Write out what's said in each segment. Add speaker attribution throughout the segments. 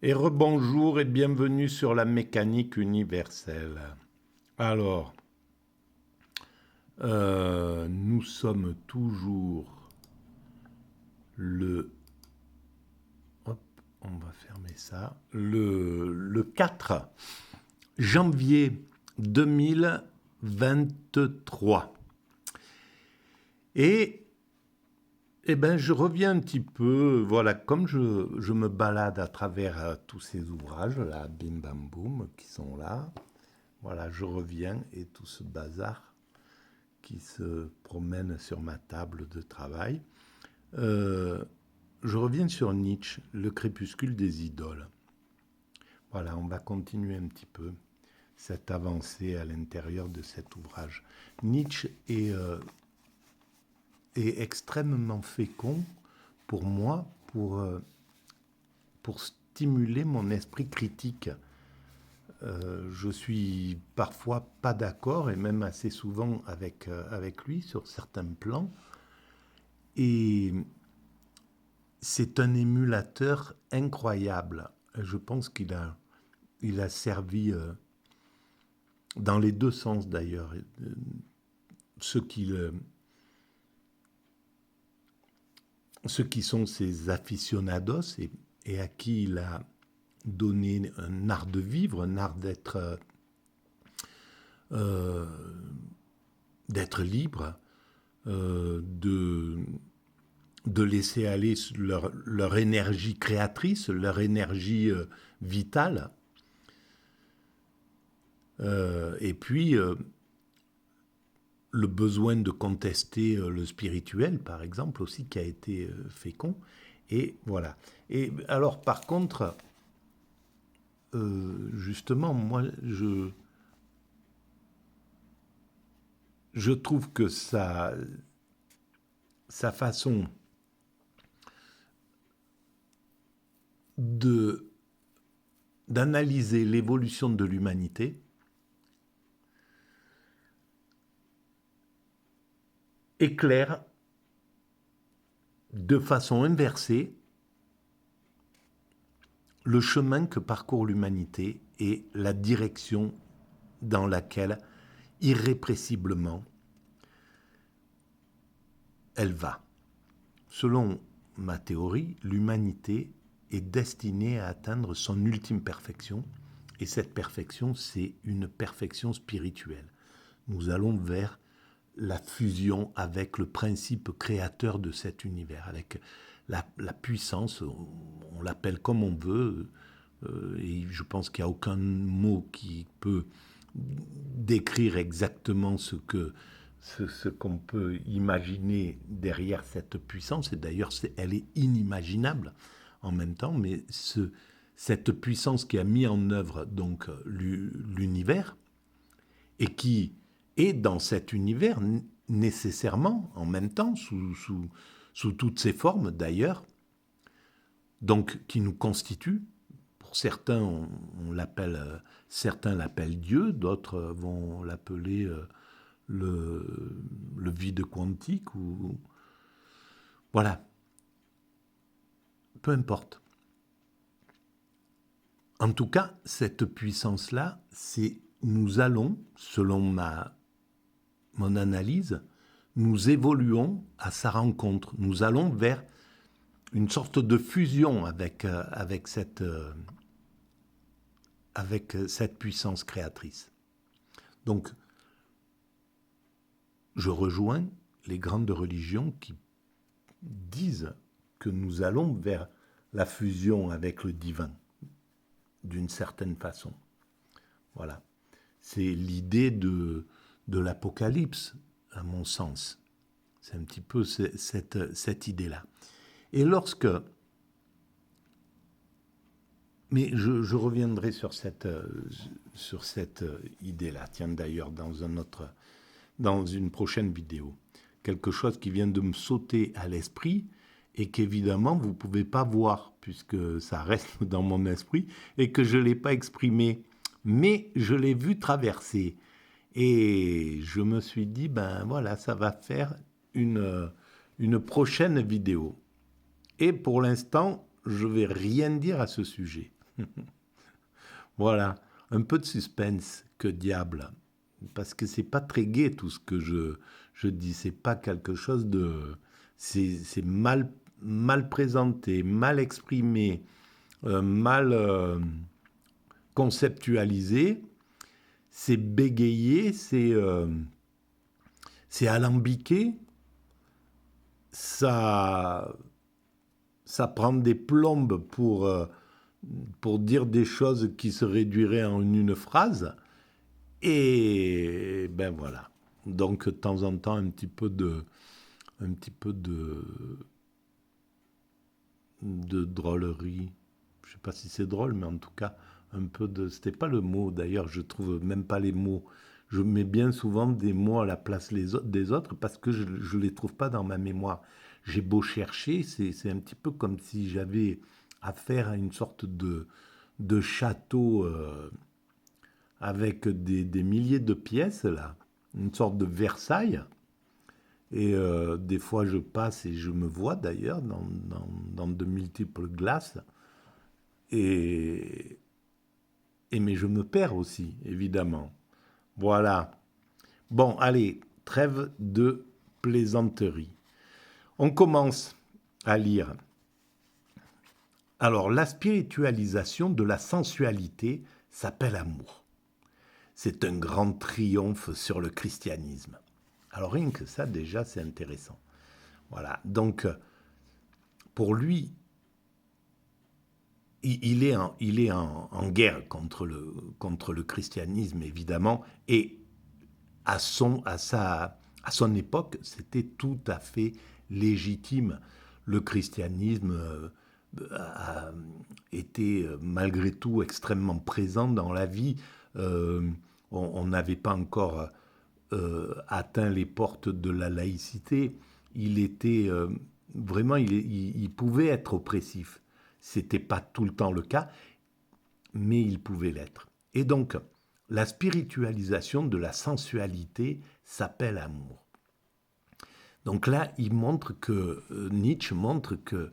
Speaker 1: Et rebonjour et bienvenue sur la mécanique universelle. Alors, nous sommes toujours le... Hop, on va fermer ça. Le 4 janvier 2023. Et je reviens un petit peu, voilà, comme je me balade à travers tous ces ouvrages, là, Bim Bam Boum, qui sont là. Voilà, je reviens et tout ce bazar qui se promène sur ma table de travail. Euh, je reviens sur Nietzsche, le crépuscule des idoles. Voilà, on va continuer un petit peu cette avancée à l'intérieur de cet ouvrage. Nietzsche est extrêmement fécond pour moi, pour stimuler mon esprit critique. Je suis parfois pas d'accord, et même assez souvent avec lui sur certains plans. Et c'est un émulateur incroyable. Je pense il a servi dans les deux sens d'ailleurs. Ceux qui, ceux qui sont ses aficionados et à qui il a donné un art de vivre, un art euh, d'être libre, de laisser aller leur énergie créatrice, leur énergie vitale. Et puis, le besoin de contester le spirituel, par exemple, aussi, qui a été fécond. Et voilà. Et alors, par contre, justement, moi, je trouve que sa façon d'analyser l'évolution de l'humanité éclaire de façon inversée le chemin que parcourt l'humanité et la direction dans laquelle, irrépressiblement, elle va. Selon ma théorie, l'humanité est destinée à atteindre son ultime perfection, et cette perfection, c'est une perfection spirituelle. Nous allons vers la fusion avec le principe créateur de cet univers, avec la puissance, on l'appelle comme on veut, et je pense qu'il n'y a aucun mot qui peut décrire exactement ce qu'on peut imaginer derrière cette puissance, et d'ailleurs elle est inimaginable en même temps, mais cette puissance qui a mis en œuvre donc l'univers, et qui est dans cet univers nécessairement, en même temps, sous toutes ses formes d'ailleurs, donc qui nous constitue. Pour certains, certains l'appellent Dieu, d'autres vont l'appeler le vide quantique, ou voilà, peu importe. En tout cas, cette puissance-là, nous allons, selon mon analyse, nous évoluons à sa rencontre. Nous allons vers une sorte de fusion avec cette puissance créatrice. Donc, je rejoins les grandes religions qui disent que nous allons vers la fusion avec le divin, d'une certaine façon. Voilà. C'est l'idée de l'Apocalypse, à mon sens. C'est un petit peu cette idée-là. Et mais je reviendrai sur cette idée-là. Tiens, d'ailleurs, dans une prochaine vidéo. Quelque chose qui vient de me sauter à l'esprit et qu'évidemment, vous ne pouvez pas voir puisque ça reste dans mon esprit et que je ne l'ai pas exprimé. Mais je l'ai vu traverser. Et je me suis dit, ben voilà, ça va faire une prochaine vidéo. Et pour l'instant, je ne vais rien dire à ce sujet. Voilà, un peu de suspense, que diable. Parce que c'est pas très gai tout ce que je dis, c'est pas quelque chose de... C'est mal présenté, mal exprimé, mal conceptualisé, c'est bégayé, c'est alambiqué, ça, ça prend des plombes pour dire des choses qui se réduiraient en une phrase. Et ben voilà. Donc de temps en temps, un petit peu de drôlerie. Je sais pas si c'est drôle, mais en tout cas, un peu de... C'était pas le mot, d'ailleurs, je trouve même pas les mots. Je mets bien souvent des mots à la place des autres parce que je ne les trouve pas dans ma mémoire. J'ai beau chercher, c'est un petit peu comme si j'avais affaire à une sorte de château avec des milliers de pièces, là. Une sorte de Versailles. Et des fois, je passe et je me vois d'ailleurs dans de multiples glaces. Et, mais je me perds aussi, évidemment. Voilà. Bon, allez, trêve de plaisanterie. On commence à lire. Alors, la spiritualisation de la sensualité s'appelle amour. C'est un grand triomphe sur le christianisme. Alors, rien que ça, déjà, c'est intéressant. Voilà. Donc, pour lui, il est en guerre contre le christianisme, évidemment, et à son époque, c'était tout à fait légitime. Le christianisme a été malgré tout extrêmement présent dans la vie. On n'avait pas encore atteint les portes de la laïcité. Il était vraiment, il pouvait être oppressif. C'était pas tout le temps le cas, mais il pouvait l'être. Et donc, la spiritualisation de la sensualité s'appelle amour. Donc là, il montre que Nietzsche montre que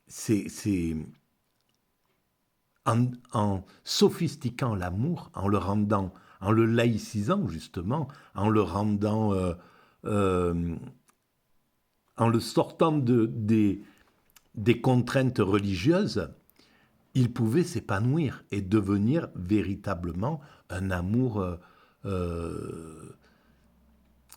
Speaker 1: c'est en sophistiquant l'amour, en le rendant, en le laïcisant justement, en le rendant, en le sortant des contraintes religieuses, il pouvait s'épanouir et devenir véritablement un amour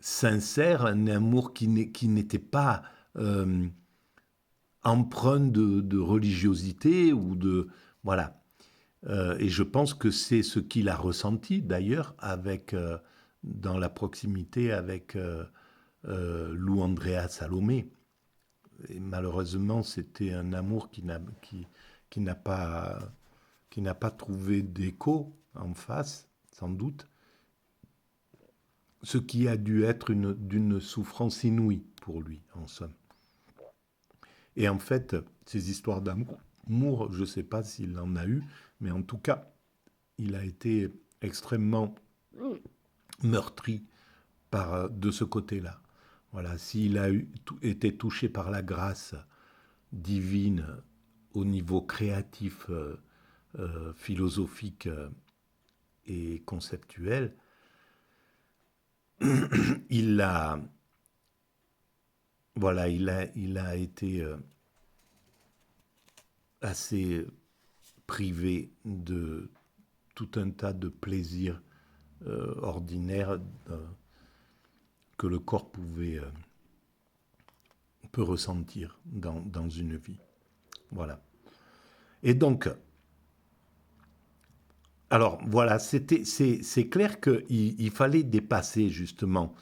Speaker 1: sincère, un amour qui n'était pas empreint de religiosité ou de... Voilà. Et je pense que c'est ce qu'il a ressenti d'ailleurs avec, dans la proximité avec Lou Andrea Salomé. Et malheureusement, c'était un amour qui n'a pas trouvé d'écho en face, sans doute, ce qui a dû être d'une souffrance inouïe pour lui, en somme. Et en fait, ces histoires d'amour, je ne sais pas s'il en a eu, mais en tout cas, il a été extrêmement meurtri de ce côté-là. Voilà, s'il a été touché par la grâce divine au niveau créatif, philosophique et conceptuel, il a été assez privé de tout un tas de plaisirs ordinaires que le corps peut ressentir dans une vie. Voilà. Et donc, alors voilà, c'est clair qu'il fallait dépasser justement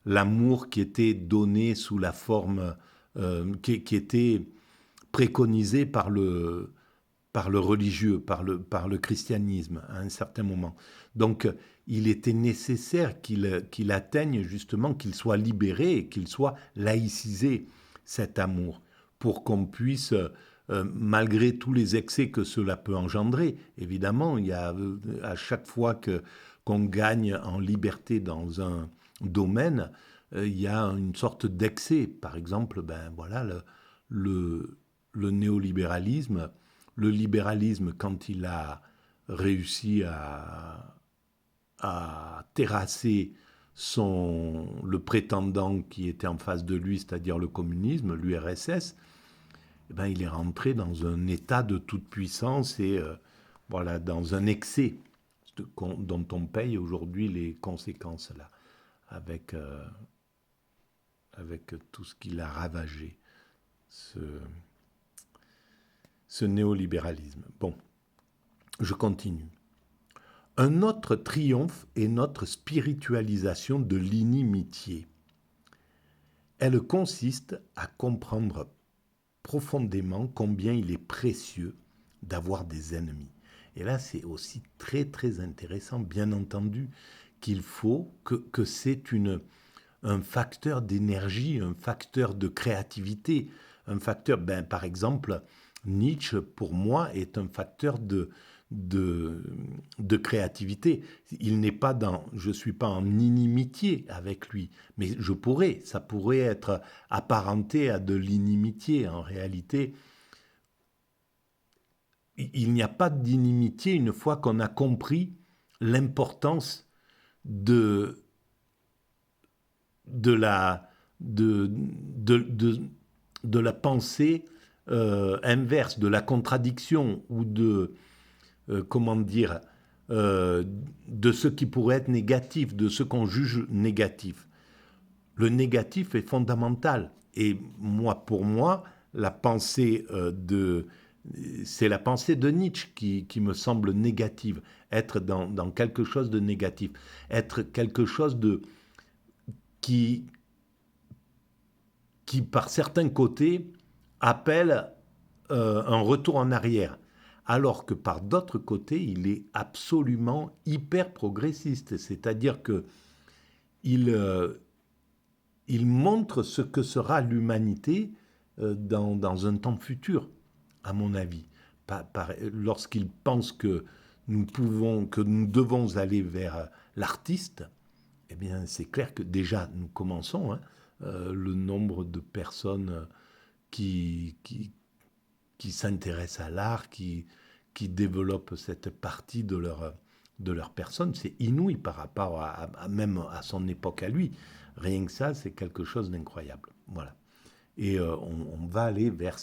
Speaker 1: l'amour qui était donné sous la forme, qui était préconisé par le religieux, par le christianisme à un certain moment. Donc il était nécessaire qu'il atteigne justement, qu'il soit libéré et qu'il soit laïcisé, cet amour, pour qu'on puisse, malgré tous les excès que cela peut engendrer, évidemment, il y a à chaque fois qu'on gagne en liberté dans un domaine, il y a une sorte d'excès. Par exemple, ben voilà, le le néolibéralisme, le libéralisme, quand il a réussi à terrasser le prétendant qui était en face de lui, c'est-à-dire le communisme, l'URSS, eh ben, il est rentré dans un état de toute puissance et voilà, dans un excès dont on paye aujourd'hui les conséquences là, avec tout ce qu'il a ravagé, ce néolibéralisme. Bon, je continue. Un autre triomphe est notre spiritualisation de l'inimitié. Elle consiste à comprendre profondément combien il est précieux d'avoir des ennemis. Et là, c'est aussi très, très intéressant, bien entendu, qu'il faut que c'est un facteur d'énergie, un facteur de créativité, un facteur, par exemple, Nietzsche, pour moi, est un facteur de créativité. Il n'est pas je ne suis pas en inimitié avec lui, mais ça pourrait être apparenté à de l'inimitié. En réalité, il n'y a pas d'inimitié une fois qu'on a compris l'importance de la pensée inverse, de la contradiction ou de ce qui pourrait être négatif, de ce qu'on juge négatif. Le négatif est fondamental. Et pour moi, la pensée c'est la pensée de Nietzsche qui me semble négative. Être dans quelque chose de négatif. Être quelque chose qui par certains côtés, appelle un retour en arrière. Alors que par d'autres côtés, il est absolument hyper progressiste. C'est-à-dire qu'il montre ce que sera l'humanité dans un temps futur, à mon avis. Lorsqu'il pense que nous devons aller vers l'artiste, eh bien, c'est clair que déjà, nous commençons, le nombre de personnes qui s'intéressent à l'art, qui développent cette partie de leur personne, c'est inouï par rapport même à son époque à lui. Rien que ça, c'est quelque chose d'incroyable. Voilà. Et on va aller vers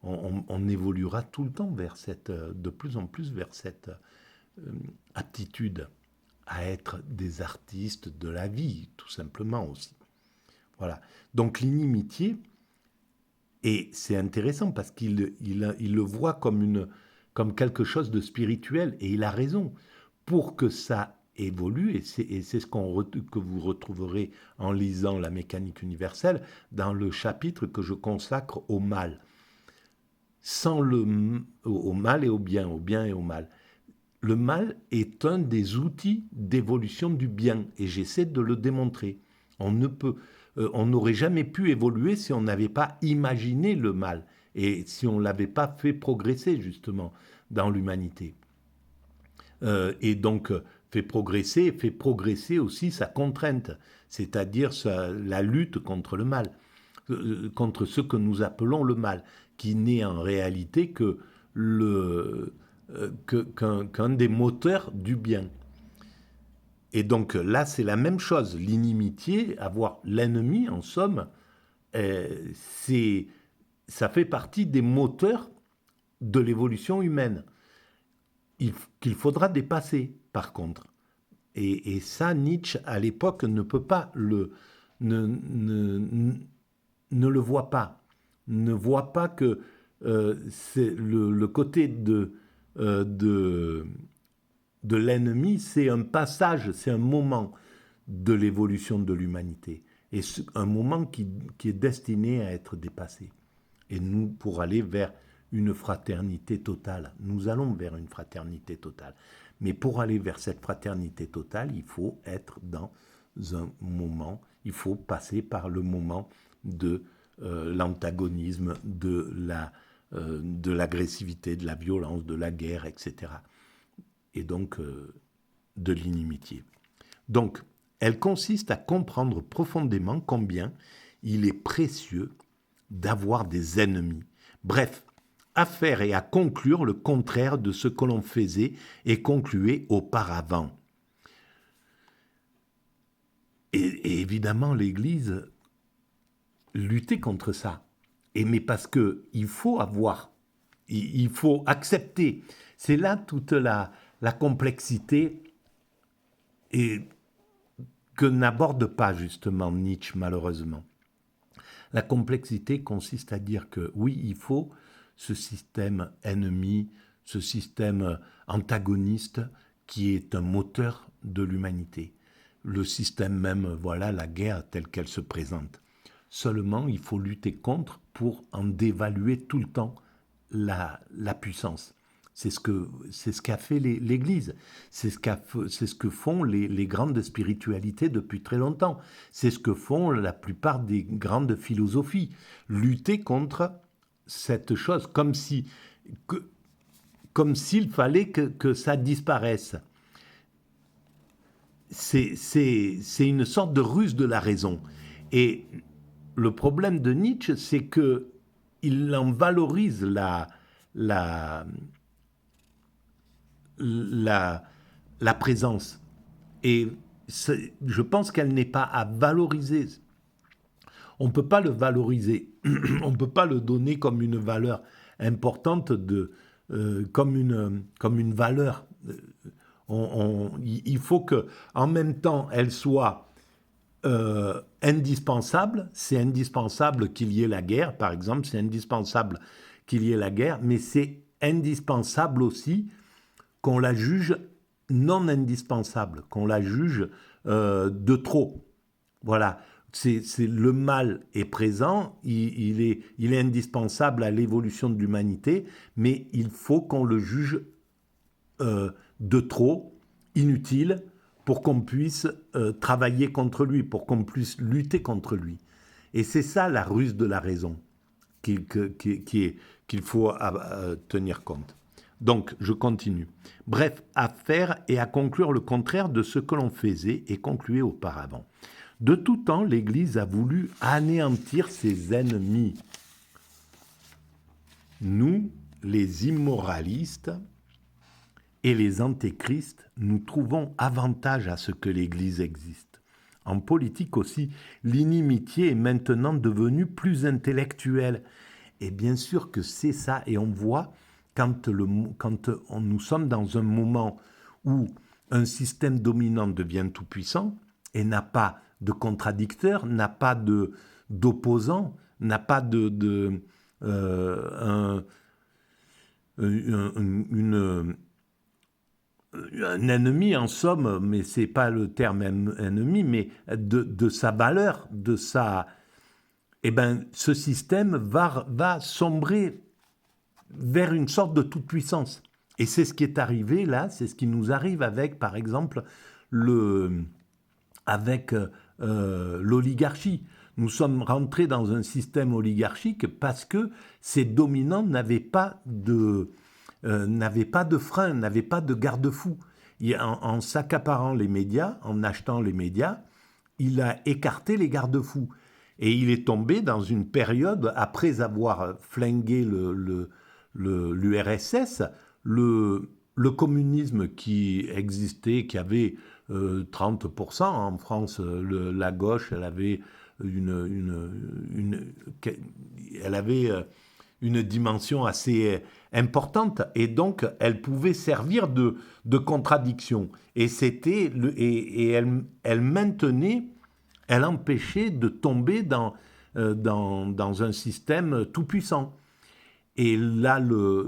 Speaker 1: on évoluera tout le temps de plus en plus vers cette aptitude à être des artistes de la vie, tout simplement aussi. Voilà. Donc l'inimitié, et c'est intéressant parce qu'il le voit comme quelque chose de spirituel, et il a raison. Pour que ça évolue, et c'est ce que vous retrouverez en lisant La mécanique universelle, dans le chapitre que je consacre au mal. Au mal et au bien et au mal. Le mal est un des outils d'évolution du bien, et j'essaie de le démontrer. On n'aurait jamais pu évoluer si on n'avait pas imaginé le mal, et si on ne l'avait pas fait progresser, justement, dans l'humanité. Et donc, fait progresser aussi sa contrainte, c'est-à-dire la lutte contre le mal, contre ce que nous appelons le mal, qui n'est en réalité qu'un des moteurs du bien. Et donc là, c'est la même chose. L'inimitié, avoir l'ennemi, en somme, ça fait partie des moteurs de l'évolution humaine, qu'il faudra dépasser, par contre. Et ça, Nietzsche, à l'époque, ne peut pas ne le voit pas. Ne voit pas que c'est le côté de l'ennemi, c'est un passage, c'est un moment de l'évolution de l'humanité. Et un moment qui est destiné à être dépassé. Et nous, pour aller vers une fraternité totale. Nous allons vers une fraternité totale. Mais pour aller vers cette fraternité totale, il faut être dans un moment, il faut passer par le moment de l'antagonisme, de l'agressivité, de la violence, de la guerre, etc. Et donc de l'inimitié. Donc, elle consiste à comprendre profondément combien il est précieux d'avoir des ennemis, Bref, à faire et à conclure le contraire de ce que l'on faisait et concluait auparavant. Et évidemment, l'Église luttait contre ça. Mais parce qu'il faut il faut accepter. C'est là toute la complexité et que n'aborde pas justement Nietzsche, malheureusement. La complexité consiste à dire que oui, il faut ce système ennemi, ce système antagoniste qui est un moteur de l'humanité. Le système même, voilà, la guerre telle qu'elle se présente. Seulement, il faut lutter contre pour en dévaluer tout le temps la puissance. C'est ce qu'a fait l'Église. C'est ce que font les grandes spiritualités depuis très longtemps. C'est ce que font la plupart des grandes philosophies. Lutter contre cette chose, comme s'il fallait que ça disparaisse. C'est une sorte de ruse de la raison. Et le problème de Nietzsche, c'est qu'il en valorise la présence. Et je pense qu'elle n'est pas à valoriser. On ne peut pas le valoriser. On ne peut pas le donner comme une valeur importante, comme une valeur. Il faut qu'en même temps, elle soit indispensable. C'est indispensable qu'il y ait la guerre, par exemple. C'est indispensable qu'il y ait la guerre, mais c'est indispensable aussi qu'on la juge non indispensable, qu'on la juge de trop. Voilà, le mal est présent, il est indispensable à l'évolution de l'humanité, mais il faut qu'on le juge de trop, inutile, pour qu'on puisse travailler contre lui, pour qu'on puisse lutter contre lui. Et c'est ça la ruse de la raison qu'il faut tenir compte. Donc, je continue. Bref, à faire et à conclure le contraire de ce que l'on faisait et concluait auparavant. De tout temps, l'Église a voulu anéantir ses ennemis. Nous, les immoralistes et les antéchrists, nous trouvons avantage à ce que l'Église existe. En politique aussi, l'inimitié est maintenant devenue plus intellectuelle. Et bien sûr que c'est ça, et on voit quand nous sommes dans un moment où un système dominant devient tout-puissant et n'a pas de contradicteur, n'a pas d'opposant, n'a pas un ennemi en somme, mais c'est pas le terme ennemi, mais de sa valeur, de sa... Eh bien, ce système va sombrer vers une sorte de toute-puissance. Et c'est ce qui est arrivé là, c'est ce qui nous arrive avec, par exemple, l'oligarchie. Nous sommes rentrés dans un système oligarchique parce que ces dominants n'avaient pas de frein, n'avaient pas de garde-fou. En s'accaparant les médias, en achetant les médias, il a écarté les garde-fous. Et il est tombé dans une période, après avoir flingué l'URSS, le communisme qui existait, qui avait 30%, en France, la gauche, elle avait une dimension assez importante, et donc elle pouvait servir de contradiction. Et elle maintenait, elle empêchait de tomber dans un système tout-puissant. Et là,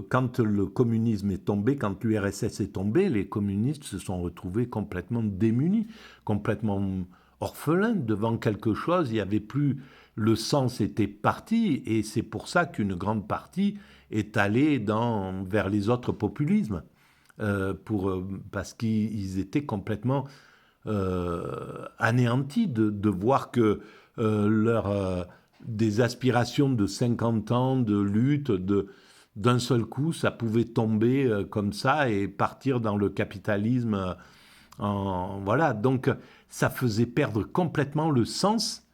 Speaker 1: quand le communisme est tombé, quand l'URSS est tombé, les communistes se sont retrouvés complètement démunis, complètement orphelins devant quelque chose. Il n'y avait plus... Le sens était parti, et c'est pour ça qu'une grande partie est allée vers les autres populismes, parce qu'ils étaient complètement anéantis de voir que des aspirations de 50 ans de lutte, d'un seul coup, ça pouvait tomber comme ça et partir dans le capitalisme. Voilà, donc ça faisait perdre complètement le sens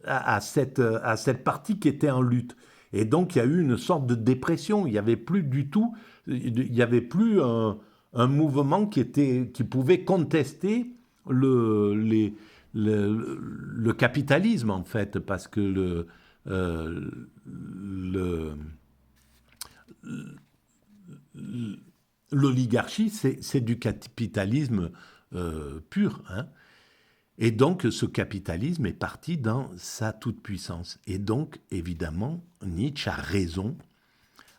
Speaker 1: à cette partie qui était en lutte. Et donc, il y a eu une sorte de dépression. Il n'y avait plus du tout, il n'y avait plus un mouvement qui pouvait contester le capitalisme, en fait, parce que le- l'oligarchie, c'est du capitalisme pur, hein. Et donc, ce capitalisme est parti dans sa toute-puissance. Et donc, évidemment, Nietzsche a raison.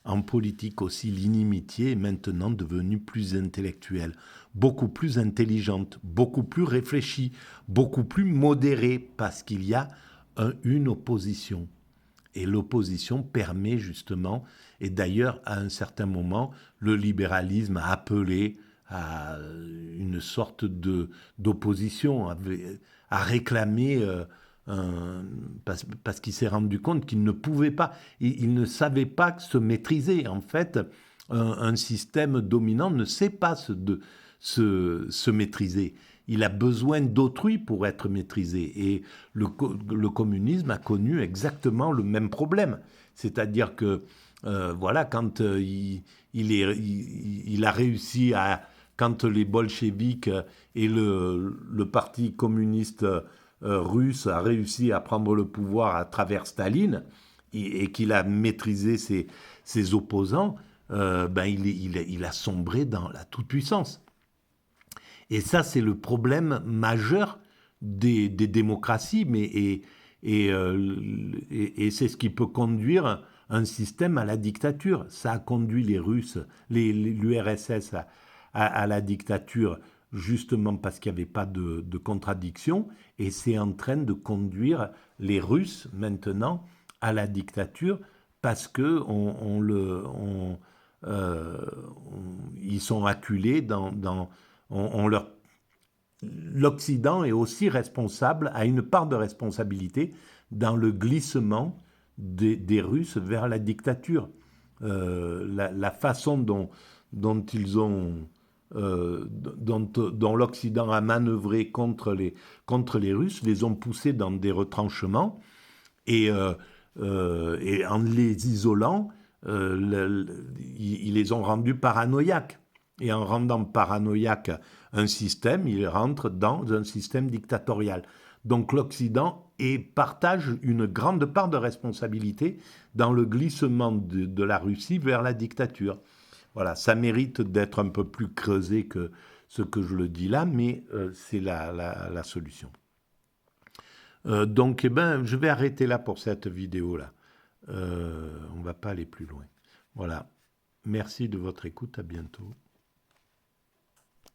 Speaker 1: En politique aussi, l'inimitié est maintenant devenue plus intellectuelle, beaucoup plus intelligente, beaucoup plus réfléchie, beaucoup plus modérée, parce qu'il y a une opposition. Et l'opposition permet justement, et d'ailleurs à un certain moment, le libéralisme a appelé à une sorte d'opposition, à réclamer, parce qu'il s'est rendu compte qu'il ne pouvait pas, il ne savait pas se maîtriser. En fait, un système dominant ne sait pas se maîtriser. Il a besoin d'autrui pour être maîtrisé. Et le communisme a connu exactement le même problème. C'est-à-dire que, voilà, quand il a réussi à... Quand les bolcheviks et le parti communiste russe a réussi à prendre le pouvoir à travers Staline et qu'il a maîtrisé ses opposants, ben il a sombré dans la toute-puissance. Et ça, c'est le problème majeur des démocraties, et c'est ce qui peut conduire un système à la dictature. Ça a conduit les Russes, l'URSS à la dictature, justement parce qu'il n'y avait pas de contradiction, et c'est en train de conduire les Russes maintenant à la dictature parce que ils sont acculés l'Occident est aussi responsable, a une part de responsabilité dans le glissement des Russes vers la dictature. La façon dont ils ont, dont l'Occident a manœuvré contre les Russes, les ont poussés dans des retranchements et en les isolant, ils les ont rendus paranoïaques. Et en rendant paranoïaque un système, ils rentrent dans un système dictatorial. Donc l'Occident partage une grande part de responsabilité dans le glissement de la Russie vers la dictature. Voilà, ça mérite d'être un peu plus creusé que ce que je le dis là, mais c'est la solution. Donc, je vais arrêter là pour cette vidéo-là. On ne va pas aller plus loin. Voilà. Merci de votre écoute. À bientôt.